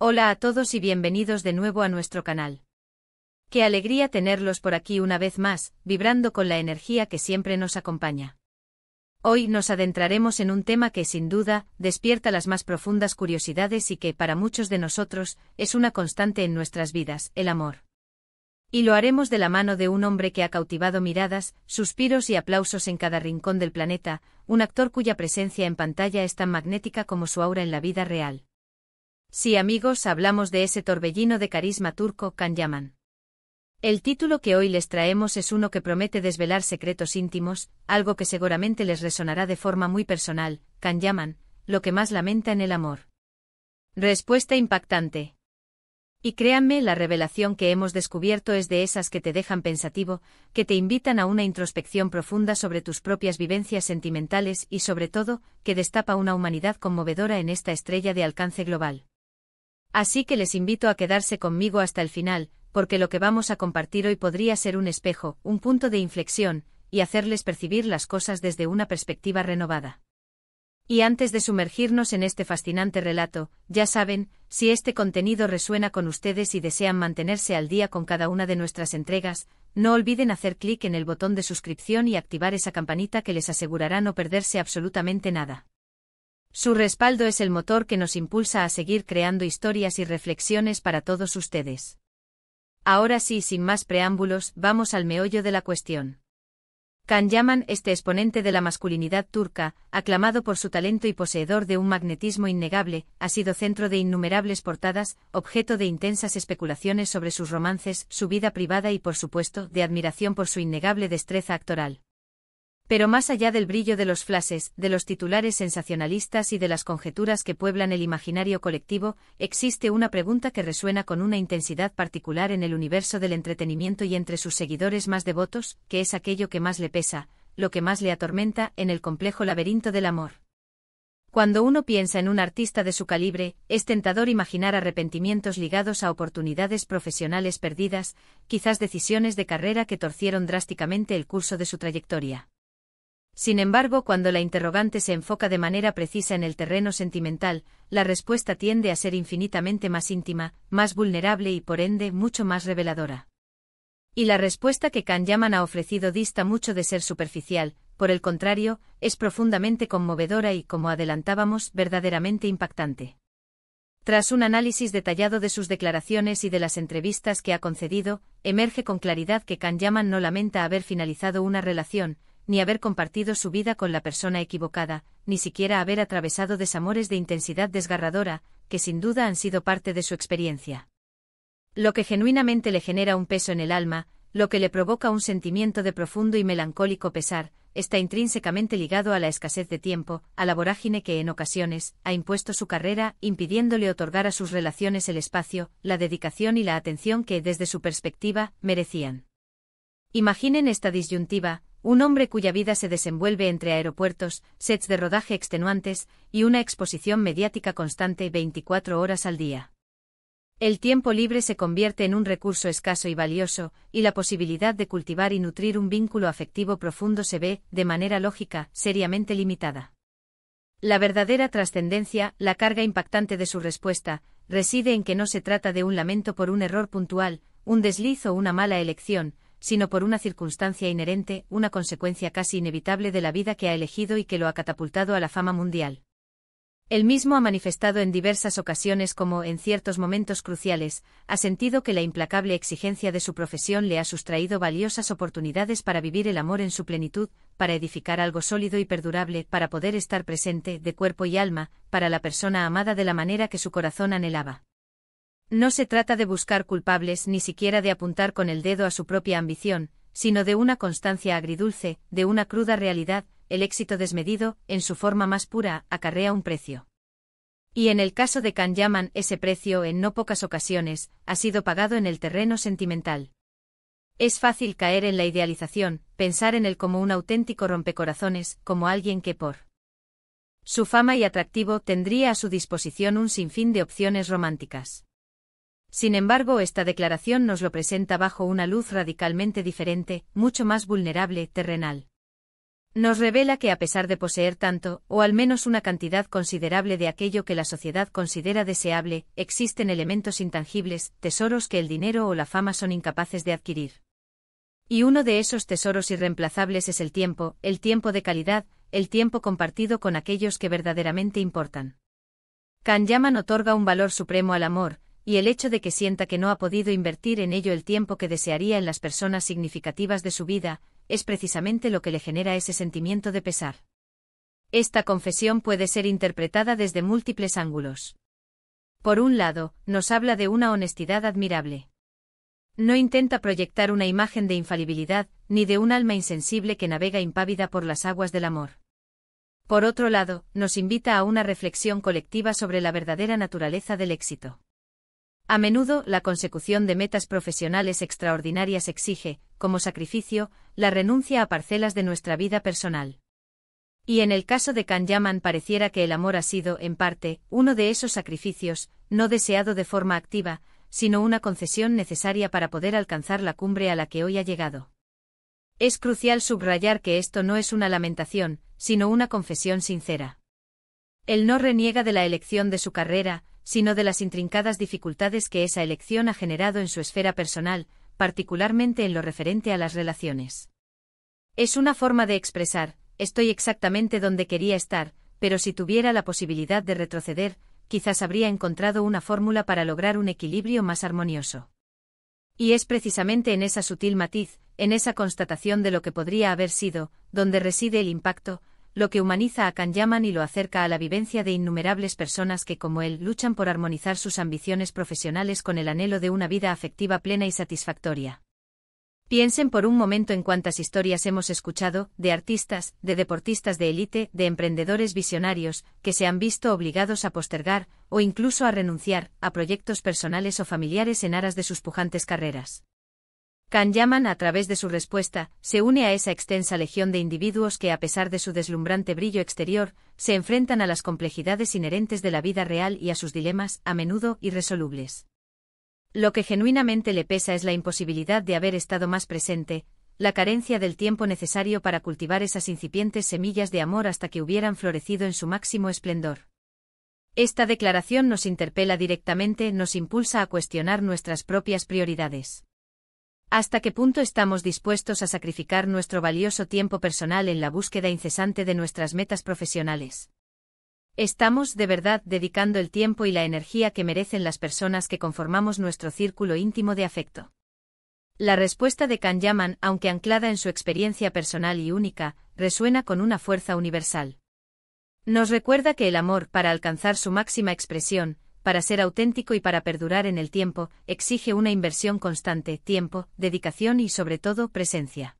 Hola a todos y bienvenidos de nuevo a nuestro canal. Qué alegría tenerlos por aquí una vez más, vibrando con la energía que siempre nos acompaña. Hoy nos adentraremos en un tema que sin duda despierta las más profundas curiosidades y que para muchos de nosotros es una constante en nuestras vidas, el amor. Y lo haremos de la mano de un hombre que ha cautivado miradas, suspiros y aplausos en cada rincón del planeta, un actor cuya presencia en pantalla es tan magnética como su aura en la vida real. Sí, amigos, hablamos de ese torbellino de carisma turco, Can Yaman. El título que hoy les traemos es uno que promete desvelar secretos íntimos, algo que seguramente les resonará de forma muy personal. Can Yaman, lo que más lamenta en el amor. Respuesta impactante. Y créanme, la revelación que hemos descubierto es de esas que te dejan pensativo, que te invitan a una introspección profunda sobre tus propias vivencias sentimentales y sobre todo, que destapa una humanidad conmovedora en esta estrella de alcance global. Así que les invito a quedarse conmigo hasta el final, porque lo que vamos a compartir hoy podría ser un espejo, un punto de inflexión, y hacerles percibir las cosas desde una perspectiva renovada. Y antes de sumergirnos en este fascinante relato, ya saben, si este contenido resuena con ustedes y desean mantenerse al día con cada una de nuestras entregas, no olviden hacer clic en el botón de suscripción y activar esa campanita que les asegurará no perderse absolutamente nada. Su respaldo es el motor que nos impulsa a seguir creando historias y reflexiones para todos ustedes. Ahora sí, sin más preámbulos, vamos al meollo de la cuestión. Can Yaman, este exponente de la masculinidad turca, aclamado por su talento y poseedor de un magnetismo innegable, ha sido centro de innumerables portadas, objeto de intensas especulaciones sobre sus romances, su vida privada y, por supuesto, de admiración por su innegable destreza actoral. Pero más allá del brillo de los flashes, de los titulares sensacionalistas y de las conjeturas que pueblan el imaginario colectivo, existe una pregunta que resuena con una intensidad particular en el universo del entretenimiento y entre sus seguidores más devotos, que es aquello que más le pesa, lo que más le atormenta en el complejo laberinto del amor. Cuando uno piensa en un artista de su calibre, es tentador imaginar arrepentimientos ligados a oportunidades profesionales perdidas, quizás decisiones de carrera que torcieron drásticamente el curso de su trayectoria. Sin embargo, cuando la interrogante se enfoca de manera precisa en el terreno sentimental, la respuesta tiende a ser infinitamente más íntima, más vulnerable y por ende mucho más reveladora. Y la respuesta que Can Yaman ha ofrecido dista mucho de ser superficial, por el contrario, es profundamente conmovedora y, como adelantábamos, verdaderamente impactante. Tras un análisis detallado de sus declaraciones y de las entrevistas que ha concedido, emerge con claridad que Can Yaman no lamenta haber finalizado una relación, ni haber compartido su vida con la persona equivocada, ni siquiera haber atravesado desamores de intensidad desgarradora, que sin duda han sido parte de su experiencia. Lo que genuinamente le genera un peso en el alma, lo que le provoca un sentimiento de profundo y melancólico pesar, está intrínsecamente ligado a la escasez de tiempo, a la vorágine que en ocasiones ha impuesto su carrera, impidiéndole otorgar a sus relaciones el espacio, la dedicación y la atención que, desde su perspectiva, merecían. Imaginen esta disyuntiva: un hombre cuya vida se desenvuelve entre aeropuertos, sets de rodaje extenuantes y una exposición mediática constante 24 horas al día. El tiempo libre se convierte en un recurso escaso y valioso, y la posibilidad de cultivar y nutrir un vínculo afectivo profundo se ve, de manera lógica, seriamente limitada. La verdadera trascendencia, la carga impactante de su respuesta, reside en que no se trata de un lamento por un error puntual, un desliz o una mala elección, sino por una circunstancia inherente, una consecuencia casi inevitable de la vida que ha elegido y que lo ha catapultado a la fama mundial. Él mismo ha manifestado en diversas ocasiones cómo, en ciertos momentos cruciales, ha sentido que la implacable exigencia de su profesión le ha sustraído valiosas oportunidades para vivir el amor en su plenitud, para edificar algo sólido y perdurable, para poder estar presente, de cuerpo y alma, para la persona amada de la manera que su corazón anhelaba. No se trata de buscar culpables ni siquiera de apuntar con el dedo a su propia ambición, sino de una constancia agridulce, de una cruda realidad: el éxito desmedido, en su forma más pura, acarrea un precio. Y en el caso de Can Yaman, ese precio, en no pocas ocasiones, ha sido pagado en el terreno sentimental. Es fácil caer en la idealización, pensar en él como un auténtico rompecorazones, como alguien que por su fama y atractivo tendría a su disposición un sinfín de opciones románticas. Sin embargo, esta declaración nos lo presenta bajo una luz radicalmente diferente, mucho más vulnerable, terrenal. Nos revela que a pesar de poseer tanto, o al menos una cantidad considerable de aquello que la sociedad considera deseable, existen elementos intangibles, tesoros que el dinero o la fama son incapaces de adquirir. Y uno de esos tesoros irreemplazables es el tiempo de calidad, el tiempo compartido con aquellos que verdaderamente importan. Kanyaman otorga un valor supremo al amor, y el hecho de que sienta que no ha podido invertir en ello el tiempo que desearía en las personas significativas de su vida, es precisamente lo que le genera ese sentimiento de pesar. Esta confesión puede ser interpretada desde múltiples ángulos. Por un lado, nos habla de una honestidad admirable. No intenta proyectar una imagen de infalibilidad, ni de un alma insensible que navega impávida por las aguas del amor. Por otro lado, nos invita a una reflexión colectiva sobre la verdadera naturaleza del éxito. A menudo, la consecución de metas profesionales extraordinarias exige, como sacrificio, la renuncia a parcelas de nuestra vida personal. Y en el caso de Kanyaman pareciera que el amor ha sido, en parte, uno de esos sacrificios, no deseado de forma activa, sino una concesión necesaria para poder alcanzar la cumbre a la que hoy ha llegado. Es crucial subrayar que esto no es una lamentación, sino una confesión sincera. Él no reniega de la elección de su carrera, sino de las intrincadas dificultades que esa elección ha generado en su esfera personal, particularmente en lo referente a las relaciones. Es una forma de expresar, estoy exactamente donde quería estar, pero si tuviera la posibilidad de retroceder, quizás habría encontrado una fórmula para lograr un equilibrio más armonioso. Y es precisamente en esa sutil matiz, en esa constatación de lo que podría haber sido, donde reside el impacto, lo que humaniza a Kanyaman y lo acerca a la vivencia de innumerables personas que como él luchan por armonizar sus ambiciones profesionales con el anhelo de una vida afectiva plena y satisfactoria. Piensen por un momento en cuántas historias hemos escuchado, de artistas, de deportistas de élite, de emprendedores visionarios, que se han visto obligados a postergar, o incluso a renunciar, a proyectos personales o familiares en aras de sus pujantes carreras. Kanyaman, a través de su respuesta, se une a esa extensa legión de individuos que a pesar de su deslumbrante brillo exterior, se enfrentan a las complejidades inherentes de la vida real y a sus dilemas, a menudo irresolubles. Lo que genuinamente le pesa es la imposibilidad de haber estado más presente, la carencia del tiempo necesario para cultivar esas incipientes semillas de amor hasta que hubieran florecido en su máximo esplendor. Esta declaración nos interpela directamente, nos impulsa a cuestionar nuestras propias prioridades. ¿Hasta qué punto estamos dispuestos a sacrificar nuestro valioso tiempo personal en la búsqueda incesante de nuestras metas profesionales? ¿Estamos, de verdad, dedicando el tiempo y la energía que merecen las personas que conformamos nuestro círculo íntimo de afecto? La respuesta de Kanyaman, aunque anclada en su experiencia personal y única, resuena con una fuerza universal. Nos recuerda que el amor, para alcanzar su máxima expresión, para ser auténtico y para perdurar en el tiempo, exige una inversión constante, tiempo, dedicación y sobre todo, presencia.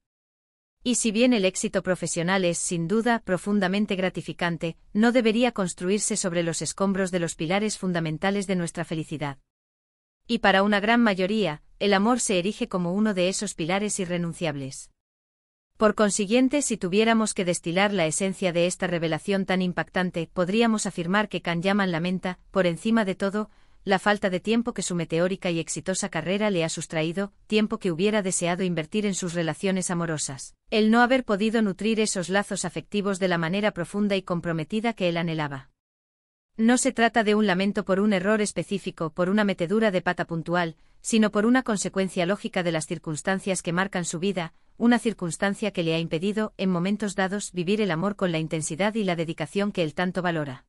Y si bien el éxito profesional es, sin duda, profundamente gratificante, no debería construirse sobre los escombros de los pilares fundamentales de nuestra felicidad. Y para una gran mayoría, el amor se erige como uno de esos pilares irrenunciables. Por consiguiente, si tuviéramos que destilar la esencia de esta revelación tan impactante, podríamos afirmar que Kanyaman lamenta, por encima de todo, la falta de tiempo que su meteórica y exitosa carrera le ha sustraído, tiempo que hubiera deseado invertir en sus relaciones amorosas, el no haber podido nutrir esos lazos afectivos de la manera profunda y comprometida que él anhelaba. No se trata de un lamento por un error específico, por una metedura de pata puntual, sino por una consecuencia lógica de las circunstancias que marcan su vida, una circunstancia que le ha impedido, en momentos dados, vivir el amor con la intensidad y la dedicación que él tanto valora.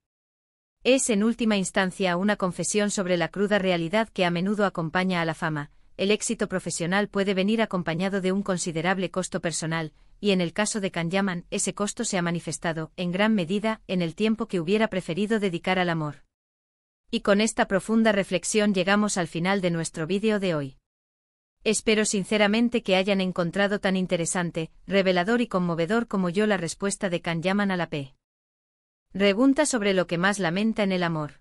Es, en última instancia, una confesión sobre la cruda realidad que a menudo acompaña a la fama. El éxito profesional puede venir acompañado de un considerable costo personal, y en el caso de Kanyaman, ese costo se ha manifestado, en gran medida, en el tiempo que hubiera preferido dedicar al amor. Y con esta profunda reflexión llegamos al final de nuestro vídeo de hoy. Espero sinceramente que hayan encontrado tan interesante, revelador y conmovedor como yo la respuesta de Kanyaman a la pregunta sobre lo que más lamenta en el amor.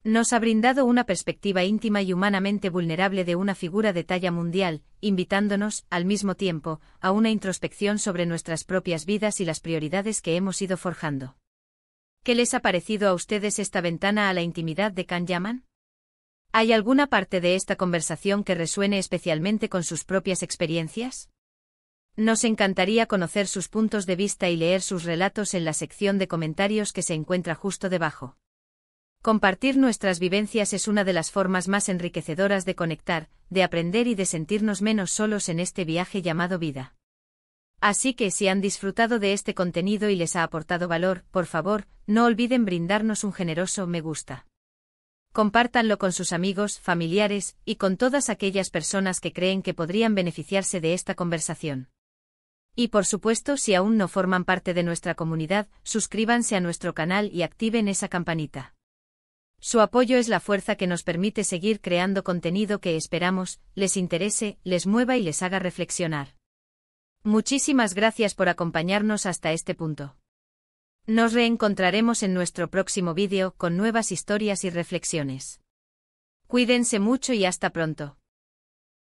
Nos ha brindado una perspectiva íntima y humanamente vulnerable de una figura de talla mundial, invitándonos, al mismo tiempo, a una introspección sobre nuestras propias vidas y las prioridades que hemos ido forjando. ¿Qué les ha parecido a ustedes esta ventana a la intimidad de Kanyaman? ¿Hay alguna parte de esta conversación que resuene especialmente con sus propias experiencias? Nos encantaría conocer sus puntos de vista y leer sus relatos en la sección de comentarios que se encuentra justo debajo. Compartir nuestras vivencias es una de las formas más enriquecedoras de conectar, de aprender y de sentirnos menos solos en este viaje llamado vida. Así que si han disfrutado de este contenido y les ha aportado valor, por favor, no olviden brindarnos un generoso me gusta. Compártanlo con sus amigos, familiares, y con todas aquellas personas que creen que podrían beneficiarse de esta conversación. Y por supuesto, si aún no forman parte de nuestra comunidad, suscríbanse a nuestro canal y activen esa campanita. Su apoyo es la fuerza que nos permite seguir creando contenido que esperamos les interese, les mueva y les haga reflexionar. Muchísimas gracias por acompañarnos hasta este punto. Nos reencontraremos en nuestro próximo vídeo con nuevas historias y reflexiones. Cuídense mucho y hasta pronto.